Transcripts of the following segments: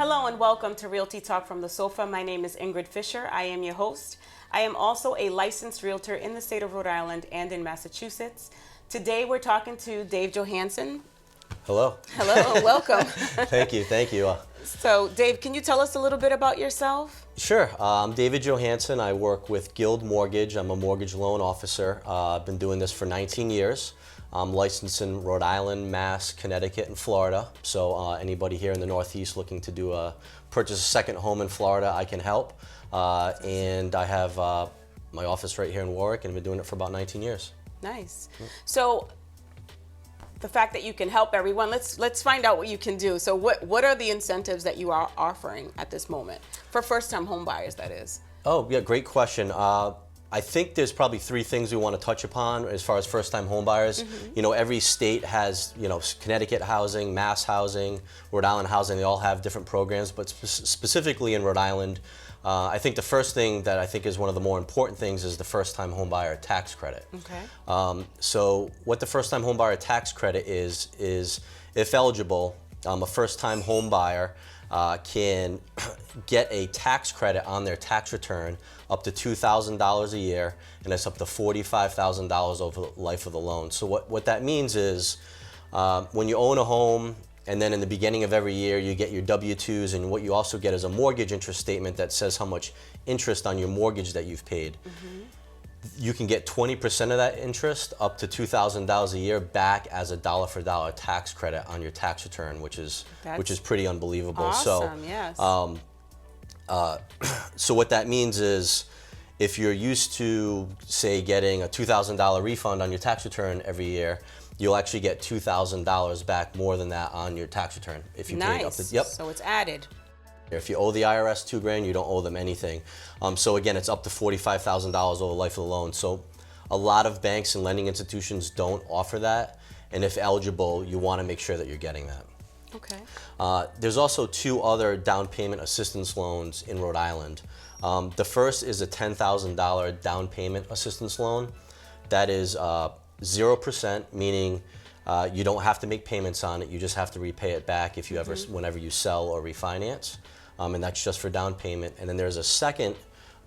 Hello and welcome to Realty Talk from the Sofa. My name is Ingrid Fisher. I am your host. I am also a licensed realtor in the state of Rhode Island and in Massachusetts. Today we're talking to Dave Johansen. Hello. Hello, welcome. Thank you. So Dave, can you tell us a little bit about yourself? Sure. I'm David Johansen. I work with Guild Mortgage. I'm a mortgage loan officer. I've been doing this for 19 years. I'm licensed in Rhode Island, Mass, Connecticut, and Florida. So anybody here in the Northeast looking to purchase a second home in Florida, I can help. And I have my office right here in Warwick, and I've been doing it for about 19 years. Nice. So the fact that you can help everyone, let's find out what you can do. So what are the incentives that you are offering at this moment for first-time home buyers, that is? Oh, yeah, great question. I think there's probably three things we want to touch upon as far as first-time home buyers. Mm-hmm. You know, every state has, Connecticut housing, Mass housing, Rhode Island housing. They all have different programs, but specifically in Rhode Island, I think the first thing that I think is one of the more important things is the first-time home buyer tax credit. Okay. So what the first-time home buyer tax credit is if eligible, a first-time home buyer can get a tax credit on their tax return up to $2,000 a year, and it's up to $45,000 over the life of the loan. So what that means is when you own a home, and then in the beginning of every year you get your W-2s, and what you also get is a mortgage interest statement that says how much interest on your mortgage that you've paid. Mm-hmm. You can get 20% of that interest up to $2,000 a year back as a dollar for dollar tax credit on your tax return, which is pretty unbelievable. Awesome, so, yes. So what that means is if you're used to, say, getting a $2,000 refund on your tax return every year, you'll actually get $2,000 back more than that on your tax return if you paid up to. Yep. So it's added. If you owe the IRS $2,000, you don't owe them anything. So again, it's up to $45,000 over the life of the loan. So a lot of banks and lending institutions don't offer that, and if eligible, you want to make sure that you're getting that. Okay. There's also two other down payment assistance loans in Rhode Island. The first is a $10,000 down payment assistance loan. That is 0%, meaning you don't have to make payments on it. You just have to repay it back if you ever, whenever you sell or refinance. And that's just for down payment. And then there's a second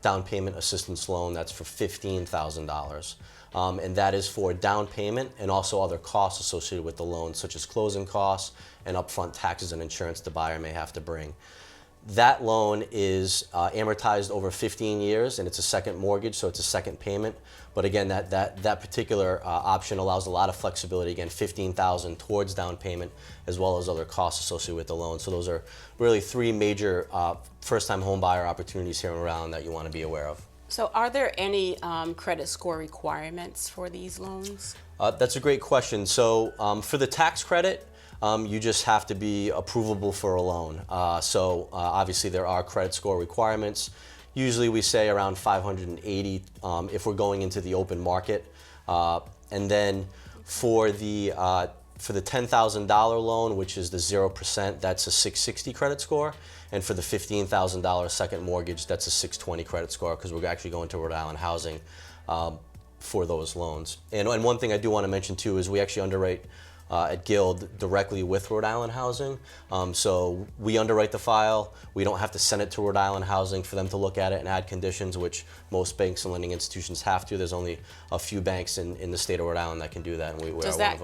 down payment assistance loan that's for $15,000. And that is for down payment and also other costs associated with the loan, such as closing costs and upfront taxes and insurance the buyer may have to bring. That loan is amortized over 15 years, and it's a second mortgage, so it's a second payment. But again, that particular option allows a lot of flexibility. Again, $15,000 towards down payment, as well as other costs associated with the loan. So those are really three major first-time home buyer opportunities here in Rhode Island that you want to be aware of. So are there any credit score requirements for these loans? That's a great question. So for the tax credit, you just have to be approvable for a loan. So obviously there are credit score requirements. Usually we say around 580 if we're going into the open market. And then for the $10,000 loan, which is the 0%, that's a 660 credit score. And for the $15,000 second mortgage, that's a 620 credit score, because we're actually going to Rhode Island housing for those loans. And one thing I do want to mention too is we actually underwrite at Guild directly with Rhode Island Housing. So we underwrite the file. We don't have to send it to Rhode Island Housing for them to look at it and add conditions, which most banks and lending institutions have to. There's only a few banks in the state of Rhode Island that can do that, and we're Does that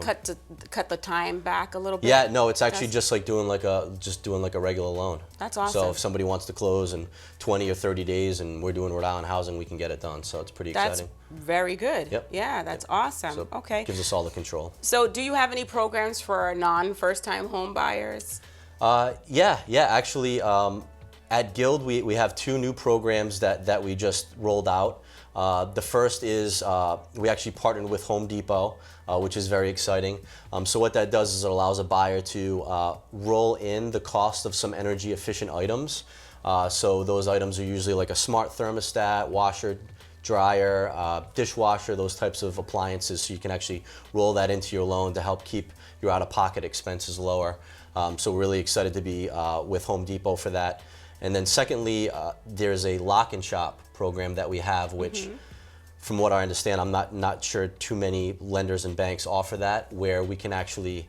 cut the time back a little bit? Yeah, no, it's actually just like doing like a regular loan. That's awesome. So if somebody wants to close in 20 or 30 days and we're doing Rhode Island Housing, we can get it done. So it's pretty exciting. That's very good. Yep. Yeah, that's awesome. So okay. Gives us all the control. So do you have any programs for non-first-time home buyers? Yeah. Actually, at Guild, we have two new programs that we just rolled out. The first is we actually partnered with Home Depot, which is very exciting. So what that does is it allows a buyer to roll in the cost of some energy efficient items. So those items are usually like a smart thermostat, washer, dryer, dishwasher, those types of appliances. So you can actually roll that into your loan to help keep your out-of-pocket expenses lower. So we're really excited to be with Home Depot for that. And then secondly, there's a lock and shop program that we have, which from what I understand, I'm not sure too many lenders and banks offer that, where we can actually,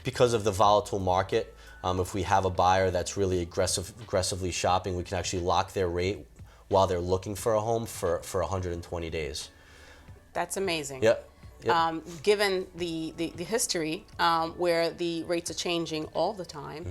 because of the volatile market, If we have a buyer that's really aggressively shopping, we can actually lock their rate while they're looking for a home for 120 days. That's amazing. Yep. Given the history where the rates are changing all the time,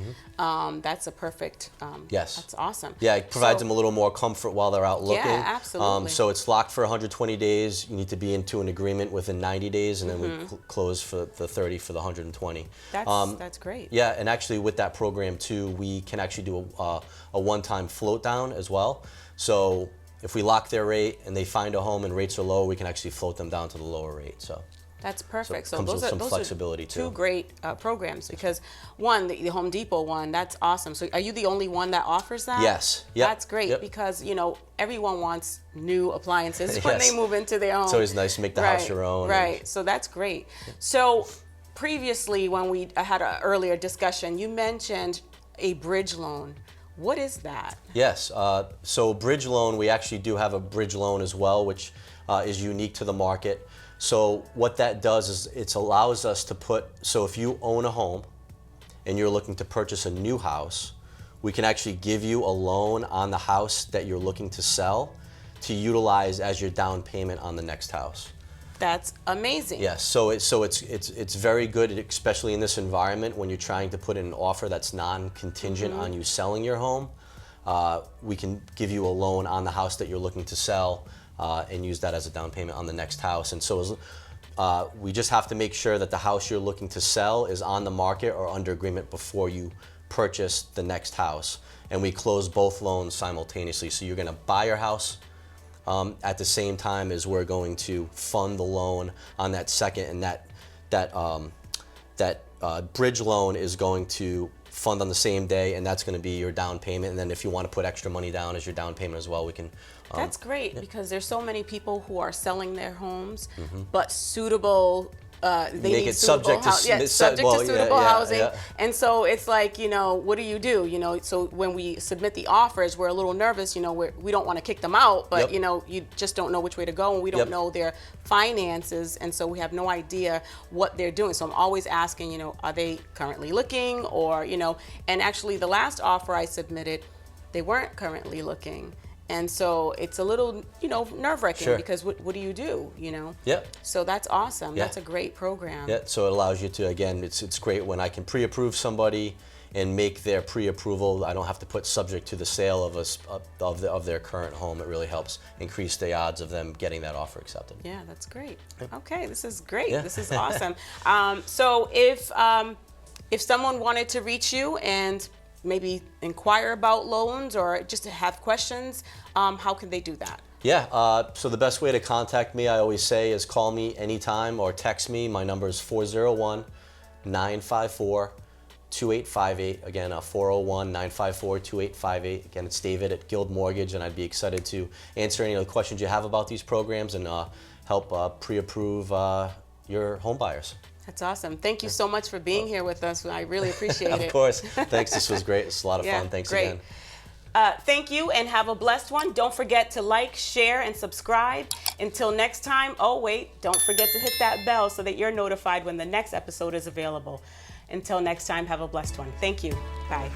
that's a perfect, Yes. that's awesome. Yeah, it provides them a little more comfort while they're out looking. Yeah, absolutely. So it's locked for 120 days. You need to be into an agreement within 90 days, and then we close for the 30 for the 120. That's great. Yeah, and actually with that program too, we can actually do a one-time float down as well. So if we lock their rate and they find a home and rates are low, we can actually float them down to the lower rate. So that's perfect. So it comes with some flexibility two too. great programs, because one, the Home Depot one, that's awesome. So are you the only one that offers that? Yes. Yep. That's great, Yep. because everyone wants new appliances when Yes. they move into their home. It's always nice to make the house your own. Right. So that's great. So previously, when we had an earlier discussion, you mentioned a bridge loan. What is that? Yes. So bridge loan, we actually do have a bridge loan as well, which is unique to the market. So what that does is it allows us to so if you own a home and you're looking to purchase a new house, we can actually give you a loan on the house that you're looking to sell to utilize as your down payment on the next house. That's amazing. Yes, so it's very good, especially in this environment when you're trying to put in an offer that's non-contingent on you selling your home. We can give you a loan on the house that you're looking to sell and use that as a down payment on the next house. And so we just have to make sure that the house you're looking to sell is on the market or under agreement before you purchase the next house. And we close both loans simultaneously. So you're going to buy your house at the same time as we're going to fund the loan on that second, and that bridge loan is going to fund on the same day, and that's going to be your down payment. And then if you want to put extra money down as your down payment as well, we can. That's great, because there's so many people who are selling their homes, but suitable. They Make need it suitable subject to suitable housing. yeah. And so it's like, what do you do? So when we submit the offers, we're a little nervous. We don't want to kick them out, but Yep. you just don't know which way to go, and we don't Yep. know their finances, and so we have no idea what they're doing. So I'm always asking, are they currently looking, or and actually the last offer I submitted, they weren't currently looking. And so it's a little, nerve-wracking, Sure. because what do you do, Yep. So that's awesome. Yeah. That's a great program. Yeah, so it allows you to, again, it's great when I can pre-approve somebody and make their pre-approval. I don't have to put subject to the sale of their current home. It really helps increase the odds of them getting that offer accepted. Yeah, that's great. Okay, this is great. Yeah. This is awesome. So if someone wanted to reach you and maybe inquire about loans or just to have questions, how can they do that? Yeah, so the best way to contact me, I always say, is call me anytime or text me. My number is 401-954-2858. Again, 401-954-2858. Again, it's David at Guild Mortgage, and I'd be excited to answer any of the questions you have about these programs and help pre-approve your home buyers. That's awesome. Thank you so much for being here with us. I really appreciate it. Of course. Thanks. This was great. It's a lot of fun. Thanks great. again. Thank you, and have a blessed one. Don't forget to like, share, and subscribe. Until next time, don't forget to hit that bell so that you're notified when the next episode is available. Until next time, have a blessed one. Thank you. Bye.